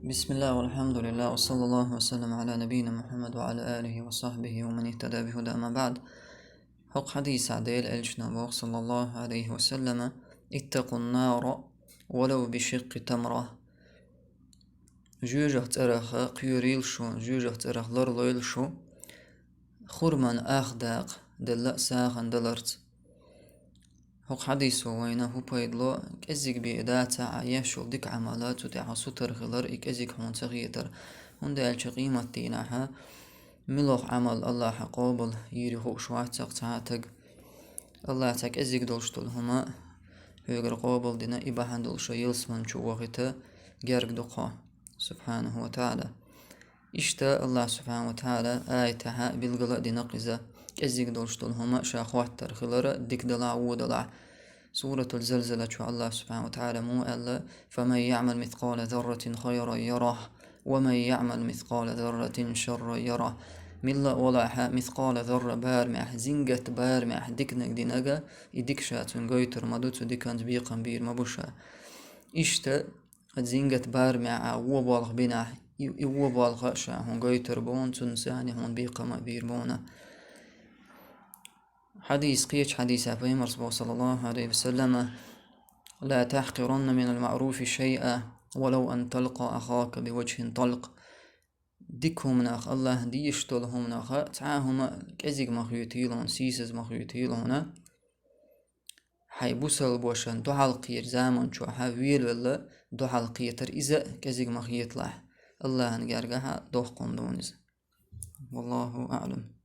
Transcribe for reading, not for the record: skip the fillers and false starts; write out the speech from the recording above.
بسم الله والحمد لله وصلى الله وسلم على نبينا محمد وعلى آله وصحبه ومن اهتدى بهدى. أما بعد، حق حديث عديل الجنبوغ صلى الله عليه وسلم: اتقوا النار ولو بشق تمرة. جوجه ترخ قيوريل شو جوجه ترخ لرليل شو خرمان أخداق دل ساخن دلرت. حق حديث وينه بيدلو كأزيك بإداتا عيشو ديك عملات وتعصو ترخلر إكأزيك هون تغييتر هون دالش قيمة ديناها ملوخ عمل الله حقوبل يري هو شواتك تعاتك الله تاك أزيك دولشتول هما هيغر قوبل دينا إباحان دولشو يلسمن شو وغيتا جارك دقا سبحانه وتعالى. إشتا الله سبحانه وتعالى آيتها بالغلاء دينا قزا كأزيك دولشتول هما شاخوات ترخلر ديك دلع ودلع. سورة الزلزلة شو الله سبحانه وتعالى مو ألا: فمن يعمل مثقال ذرة خيرا يره ومن يعمل مثقال ذرة شرا يره. ملا ولاحا مثقال ذرة بارمح زنجت بارمح ديكنك دينجا يديك شاتون غيتر مدوتو ديكانت بيقن بير مبوشا. إشتا زنجت بارمح وبالغ بناح وبالغ شا هون غيتر بون تنساني هون بيقن بير بونا. حديث قيش حديث أبي صلى الله عليه وسلم: لا تحقرن من المعروف شيئا ولو أن تلقى أخاك بوجه طلق. ديكهم ناخ الله ديشتلهم ناخ تعاهم كزيق مخيوتيلون سيسز مخيوتيلون حيبوسل بوشن دو حلقير زامن شو حويل ولا دو حلقيتر إذا كزيق مخيوتلح الله نقارقها دوخ قندونز. والله أعلم.